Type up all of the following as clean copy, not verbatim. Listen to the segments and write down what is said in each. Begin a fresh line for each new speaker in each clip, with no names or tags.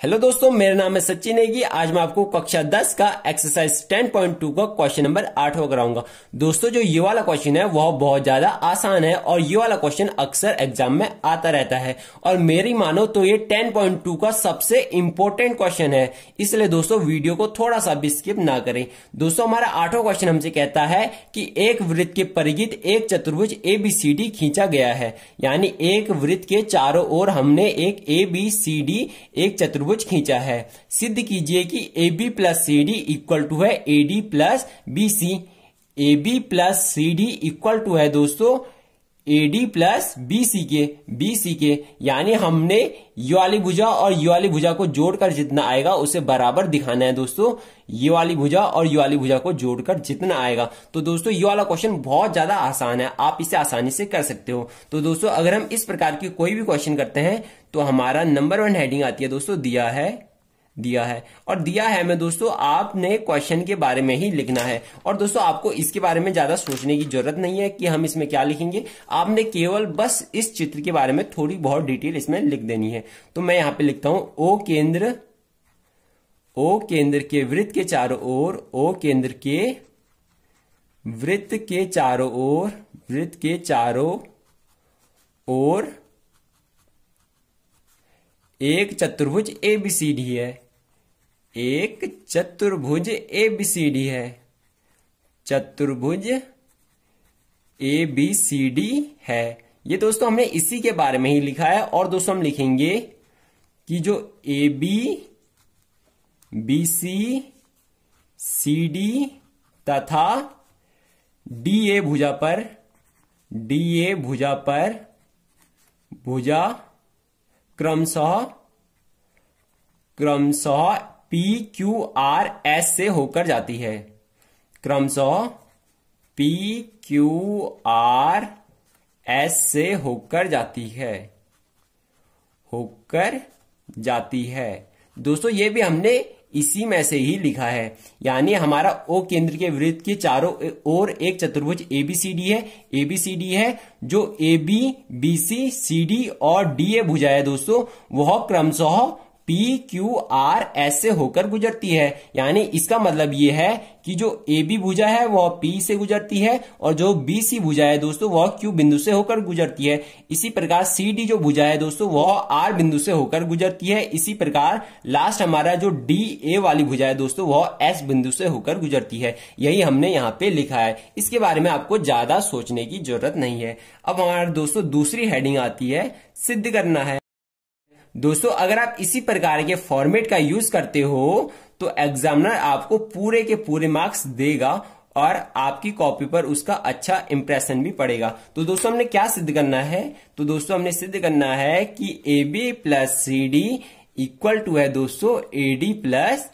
Hello दोस्तों, मेरा नाम है सचिन नेगी। आज मैं आपको कक्षा 10 का एक्सरसाइज 10.2 का क्वेश्चन नंबर 8 कराऊंगा। दोस्तों, जो ये वाला क्वेश्चन है वह बहुत ज्यादा आसान है और ये वाला क्वेश्चन अक्सर एग्जाम में आता रहता है और मेरी मानो तो ये 10.2 का सबसे इंपॉर्टेंट क्वेश्चन है। इसलिए दोस्तों वीडियो को थोड़ा सा भी स्किप ना करें। दोस्तों, हमारा 8वां क्वेश्चन हमसे कहता है कि एक वृत्त के परिघित एक चतुर्भुज ABCD खींचा गया है। यानी एक वृत्त के चारों ओर हमने एक ABCD एक चतुर्भुज खींचा है। सिद्ध कीजिए कि AB plus CD equal to है AD plus BC। AB plus CD equal to है दोस्तों AD प्लस BC के यानी हमने ये वाली भुजा और ये वाली भुजा को जोड़कर जितना आएगा उसे बराबर दिखाना है। दोस्तों, ये वाली भुजा और ये वाली भुजा को जोड़कर जितना आएगा। तो दोस्तों, ये वाला क्वेश्चन बहुत ज्यादा आसान है, आप इसे आसानी से कर सकते हो। तो दोस्तों, अगर हम इस प्रकार की कोई भी क्वेश्चन करते हैं तो हमारा नंबर 1 हेडिंग आती है दोस्तों दिया है और दिया है में दोस्तों आपने क्वेश्चन के बारे में ही लिखना है। और दोस्तों, आपको इसके बारे में ज्यादा सोचने की जरूरत नहीं है कि हम इसमें क्या लिखेंगे। आपने केवल बस इस चित्र के बारे में थोड़ी बहुत डिटेल इसमें लिख देनी है। तो मैं यहां पे लिखता हूं ओ केंद्र के वृत्त के चारों ओर वृत्त के चारों ओर एक चतुर्भुज ABCD है। चतुर्भुज ABCD है। ये दोस्तों हमने इसी के बारे में ही लिखा है। और दोस्तों, हम लिखेंगे कि जो AB BC CD तथा DA भुजा क्रमशः PQRS से होकर जाती है। क्रमशः PQRS से होकर जाती है। दोस्तों, ये भी हमने इसी में से ही लिखा है। यानी हमारा O केंद्र के वृत्त के चारों ओर एक चतुर्भुज ABCD है। जो AB BC CD और DA भुजा है दोस्तों, वह क्रमशः PQRS से होकर गुजरती है। यानी इसका मतलब यह है कि जो AB भुजा है वह P से गुजरती है और जो BC भुजा है दोस्तों वह Q बिंदु से होकर गुजरती है। इसी प्रकार CD जो भुजा है दोस्तों वह R बिंदु से होकर गुजरती है। इसी प्रकार लास्ट हमारा जो DA वाली भुजा है दोस्तों वह S बिंदु से होकर गुजरती है। यही हमने यहाँ पे लिखा है। इसके बारे में आपको ज्यादा सोचने की जरूरत नहीं है। अब हमारा दोस्तों दूसरी हेडिंग आती है सिद्ध करना है। दोस्तों, अगर आप इसी प्रकार के फॉर्मेट का यूज करते हो तो एग्जामिनर आपको पूरे के पूरे मार्क्स देगा और आपकी कॉपी पर उसका अच्छा इंप्रेशन भी पड़ेगा। तो दोस्तों, हमने क्या सिद्ध करना है? तो दोस्तों, हमने सिद्ध करना है कि AB plus CD equal to है दोस्तों AD प्लस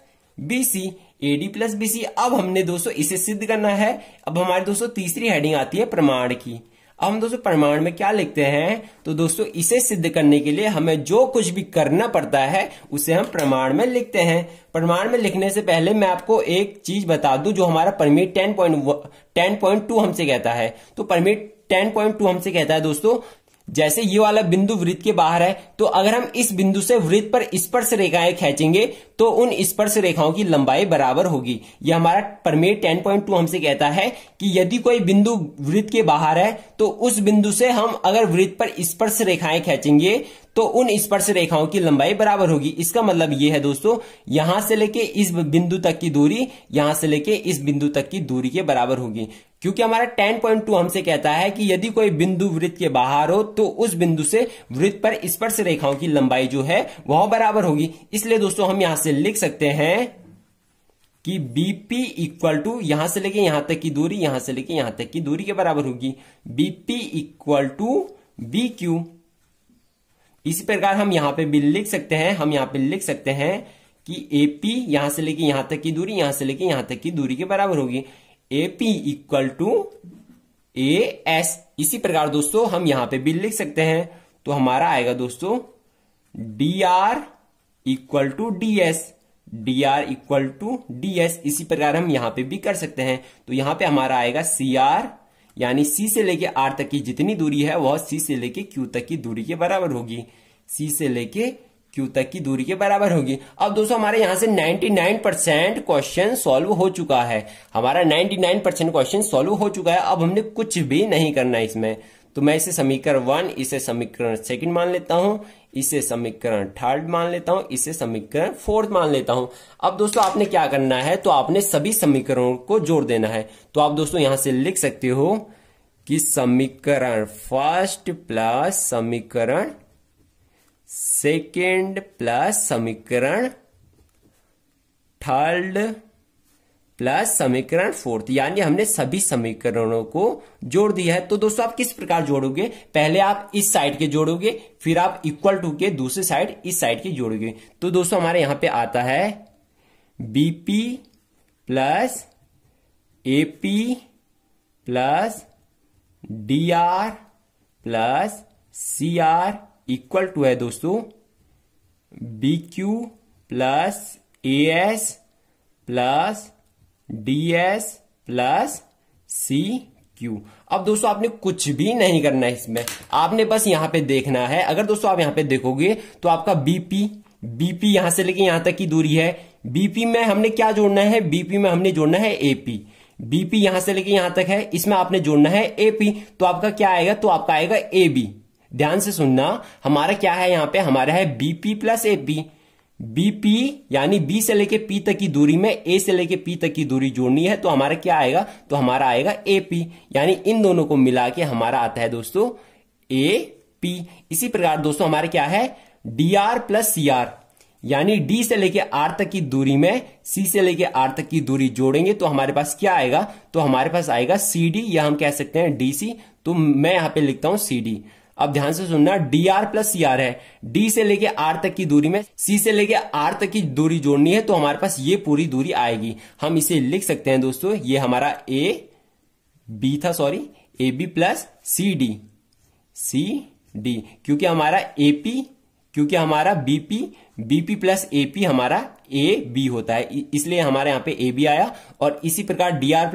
BC। अब हमने दोस्तों इसे सिद्ध करना है। अब हमारी दोस्तों तीसरी हेडिंग आती है प्रमाण की। अब हम दोस्तों प्रमाण में क्या लिखते हैं? तो दोस्तों, इसे सिद्ध करने के लिए हमें जो कुछ भी करना पड़ता है उसे हम प्रमाण में लिखते हैं। प्रमाण में लिखने से पहले मैं आपको एक चीज बता दूं जो हमारा परमिट 10.2 हमसे कहता है। तो परमिट 10.2 हमसे कहता है दोस्तों, जैसे ये वाला बिंदु वृत्त के बाहर है तो अगर हम इस बिंदु से वृत्त पर स्पर्श रेखाएं खींचेंगे तो उन स्पर्श रेखाओं की लंबाई बराबर होगी। यह हमारा परमेट 10.2 हमसे कहता है कि यदि कोई बिंदु वृत्त के बाहर है तो उस बिंदु से हम अगर वृत्त पर स्पर्श रेखाएं खींचेंगे तो उन स्पर्श रेखाओं की लंबाई बराबर होगी। इसका मतलब यह है दोस्तों, यहां से लेके इस बिंदु तक की दूरी यहां से लेके इस बिंदु तक की दूरी के बराबर होगी। क्योंकि हमारा 10.2 हमसे कहता है कि यदि कोई बिंदु वृत्त के बाहर हो तो उस बिंदु से वृत्त पर स्पर्श रेखाओं की लंबाई जो है वह बराबर होगी। इसलिए दोस्तों हम यहां से लिख सकते हैं कि BP इक्वल टू यहां से लेके यहां तक की दूरी यहां से लेके यहां तक की दूरी के बराबर होगी। BP equal to BQ। इसी प्रकार हम यहां पे भी लिख सकते हैं, कि AP यहां से लेके यहां तक की दूरी यहां से लेके यहां तक की दूरी के बराबर होगी। AP equal to AS। इसी प्रकार दोस्तों हम यहां पे भी लिख सकते हैं। तो हमारा आएगा दोस्तों DR इक्वल टू DS। इसी प्रकार हम यहां पे भी कर सकते हैं। तो यहां पे हमारा आएगा CR यानी सी से लेके आर तक की जितनी दूरी है वह सी से लेके क्यू तक की दूरी के बराबर होगी। सी से लेके क्यू तक की दूरी के बराबर होगी। अब दोस्तों हमारे यहां से 99% क्वेश्चन सॉल्व हो चुका है, हमारा 99% क्वेश्चन सॉल्व हो चुका है। अब हमने कुछ भी नहीं करना है इसमें, तो मैं इसे समीकरण 1, इसे समीकरण 2 मान लेता हूं, इसे समीकरण 3 मान लेता हूं, इसे समीकरण 4 मान लेता हूं। अब दोस्तों आपने क्या करना है, तो आपने सभी समीकरणों को जोड़ देना है। तो आप दोस्तों यहां से लिख सकते हो कि समीकरण 1 प्लस समीकरण 2 प्लस समीकरण 3 प्लस समीकरण 4, यानी हमने सभी समीकरणों को जोड़ दिया है। तो दोस्तों आप किस प्रकार जोड़ोगे, पहले आप इस साइड के जोड़ोगे, फिर आप इक्वल टू के दूसरी साइड इस साइड की जोड़ोगे। तो दोस्तों हमारे यहां पे आता है BP plus AP plus DR plus CR equal to है दोस्तों BQ plus AS plus ds plus C Q. अब दोस्तों आपने कुछ भी नहीं करना है इसमें, आपने बस यहां पे देखना है। अगर दोस्तों आप यहां पे देखोगे तो आपका बीपी यहां से लेके यहां तक की दूरी है। बीपी में हमने क्या जोड़ना है, बीपी में हमने जोड़ना है एपी। बीपी यहां से लेके यहां तक है, इसमें आपने जोड़ना है एपी। तो आपका क्या आएगा, तो आपका आएगा एबी। ध्यान से सुनना, हमारा क्या है यहां पे, हमारा है बीपी प्लस एपी। बीपी यानी बी से लेके पी तक की दूरी में ए से लेके पी तक की दूरी जोड़नी है, तो हमारा क्या आएगा, तो हमारा आएगा एपी। यानी इन दोनों को मिला के हमारा आता है दोस्तों एपी। इसी प्रकार दोस्तों हमारे क्या है डीआर प्लस सीआर, यानी डी से लेके आर तक की दूरी में सी से लेके आर तक की दूरी जोड़ेंगे तो हमारे पास क्या आएगा, तो हमारे पास आएगा सीडी, या हम कह सकते हैं डीसी। तो मैं यहां पे लिखता हूं सीडी। अब ध्यान से सुनना, D R plus C R है, डी से लेके आर तक की दूरी में सी से लेके आर तक की दूरी जोड़नी है, तो हमारे पास ये पूरी दूरी आएगी। हम इसे लिख सकते हैं दोस्तों, ये हमारा A B plus C D, क्योंकि हमारा एपी, क्योंकि हमारा बीपी प्लस एपी हमारा ए बी होता है, इसलिए हमारे यहां पे ए बी आया। और इसी प्रकार डीआर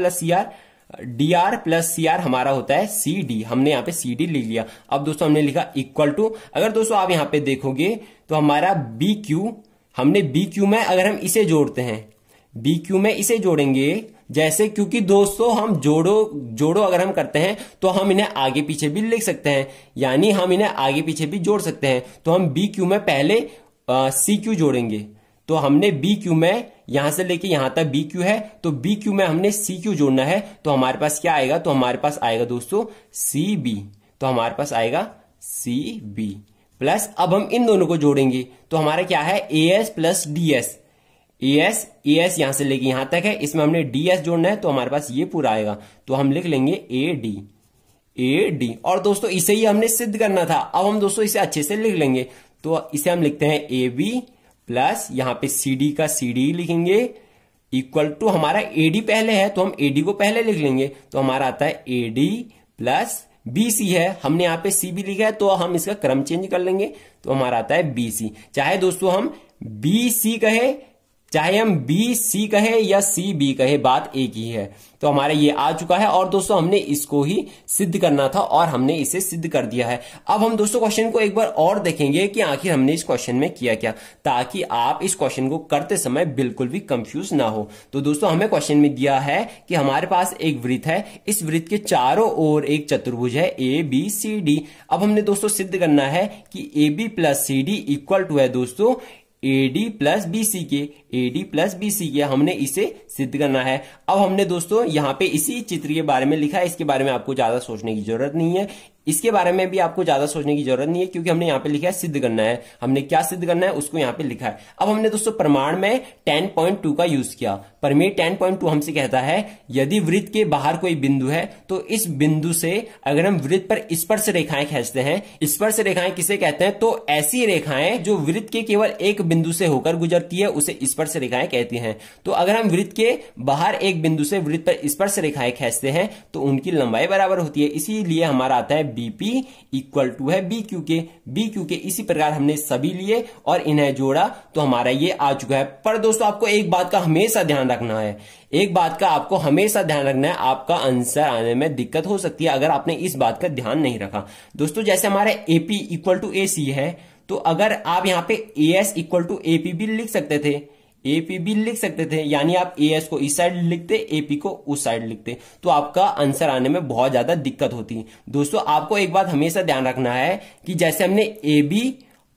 प्लस सीआर हमारा होता है सी डी, हमने यहां पे सी डी लिख लिया। अब दोस्तों हमने लिखा इक्वल टू, अगर दोस्तों आप यहां पे देखोगे तो हमारा बी क्यू, हमने बी क्यू में अगर हम इसे जोड़ते हैं, बी क्यू में इसे जोड़ेंगे जैसे, क्योंकि दोस्तों हम जोड़ो अगर हम करते हैं तो हम इन्हें आगे पीछे भी लिख सकते हैं, यानी हम इन्हें आगे पीछे भी जोड़ सकते हैं। तो हम बी क्यू में पहले सी क्यू जोड़ेंगे, तो हमने बी क्यू में यहां से लेके यहां तक बी क्यू है, तो बी क्यू में हमने सी क्यू जोड़ना है, तो हमारे पास क्या आएगा, तो हमारे पास आएगा दोस्तों सी बी। तो हमारे पास आएगा सी बी प्लस, अब हम इन दोनों को जोड़ेंगे तो हमारा क्या है A S plus D S. A S यहां से लेके यहां तक है, इसमें हमने डी एस जोड़ना है, तो हमारे पास ये पूरा आएगा। तो हम लिख लेंगे ए डी। और दोस्तों इसे ही हमने सिद्ध करना था। अब हम दोस्तों इसे अच्छे से लिख लेंगे, तो इसे हम लिखते हैं ए बी प्लस यहां पे सीडी का सीडी लिखेंगे इक्वल टू, हमारा एडी पहले है तो हम एडी को पहले लिख लेंगे, तो हमारा आता है एडी प्लस बीसी है, हमने यहां पे सी भी लिखा है तो हम इसका क्रम चेंज कर लेंगे, तो हमारा आता है बीसी। चाहे दोस्तों हम बी सी कहे, चाहे हम बी सी कहे या सी बी कहे, बात एक ही है। तो हमारा ये आ चुका है और दोस्तों हमने इसको ही सिद्ध करना था और हमने इसे सिद्ध कर दिया है। अब हम दोस्तों क्वेश्चन को एक बार और देखेंगे कि आखिर हमने इस क्वेश्चन में किया क्या, ताकि आप इस क्वेश्चन को करते समय बिल्कुल भी कंफ्यूज ना हो। तो दोस्तों हमें क्वेश्चन में दिया है कि हमारे पास एक वृत्त है, इस वृत्त के चारों ओर एक चतुर्भुज है ए बी सी डी। अब हमने दोस्तों सिद्ध करना है कि A B plus C D equal to है दोस्तों AD प्लस BC के, AD प्लस BC के, हमने इसे सिद्ध करना है। अब हमने दोस्तों यहां पे इसी चित्र के बारे में लिखा है, इसके बारे में आपको ज्यादा सोचने की जरूरत नहीं है, इसके बारे में भी आपको ज्यादा सोचने की जरूरत नहीं है, क्योंकि हमने यहां पे लिखा है सिद्ध करना है। हमने क्या सिद्ध करना है उसको यहां पे लिखा है। अब हमने दोस्तों प्रमाण में 10.2 का यूज किया। प्रमेय 10.2 हमसे कहता है यदि वृत्त के बाहर कोई बिंदु है तो इस बिंदु से अगर हम वृत्त पर स्पर्श रेखाएं खींचते हैं, स्पर्श रेखाएं किसे कहते हैं, तो ऐसी रेखाएं जो वृत्त के केवल एक बिंदु से होकर गुजरती है उसे स्पर्श रेखाएं कहती हैं। तो अगर हम वृत्त के बाहर एक बिंदु से वृत्त पर स्पर्श रेखाएं खींचते हैं तो उनकी लंबाई बराबर होती है, इसीलिए हमारा आता है बीपी इक्वल टू है बी क्यू के। इसी प्रकार हमने सभी लिए और इन्हें जोड़ा तो हमारा ये आ चुका है। पर दोस्तों आपको एक बात का हमेशा ध्यान रखना है, एक बात का आपको हमेशा ध्यान रखना है, आपका आंसर आने में दिक्कत हो सकती है अगर आपने इस बात का ध्यान नहीं रखा। दोस्तों जैसे हमारा एपी इक्वल टू ए सी है, तो अगर आप यहाँ पे AS इक्वल टू AP भी लिख सकते थे, AP भी लिख सकते थे, यानी आप AS को इस साइड लिखते, AP को उस साइड लिखते, तो आपका आंसर आने में बहुत ज्यादा दिक्कत होती। दोस्तों आपको एक बात हमेशा ध्यान रखना है कि जैसे हमने AB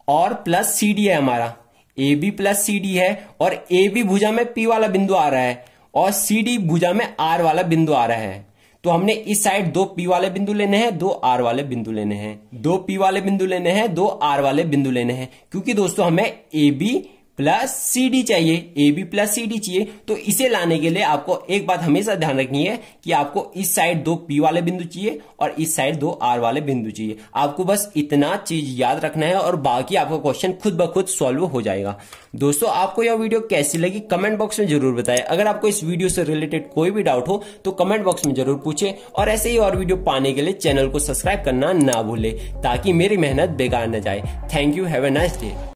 और प्लस CD है, हमारा AB प्लस CD है और AB भुजा में P वाला बिंदु आ रहा है और CD भुजा में R वाला बिंदु आ रहा है, तो हमने इस साइड 2 P वाले बिंदु लेने हैं, 2 R वाले बिंदु लेने हैं, 2 P वाले बिंदु लेने हैं, 2 R वाले बिंदु लेने हैं, क्योंकि दोस्तों हमें AB प्लस CD चाहिए, AB प्लस CD चाहिए। तो इसे लाने के लिए आपको एक बात हमेशा ध्यान रखनी है कि आपको इस साइड 2 P वाले बिंदु चाहिए और इस साइड 2 R वाले बिंदु चाहिए। आपको बस इतना चीज याद रखना है और बाकी आपका क्वेश्चन खुद ब खुद सॉल्व हो जाएगा। दोस्तों आपको यह वीडियो कैसी लगी कमेंट बॉक्स में जरूर बताएं। अगर आपको इस वीडियो से रिलेटेड कोई भी डाउट हो तो कमेंट बॉक्स में जरूर पूछें और ऐसे ही और वीडियो पाने के लिए चैनल को सब्सक्राइब करना ना भूलें ताकि मेरी मेहनत बेकार न जाए। Thank you, have a nice day.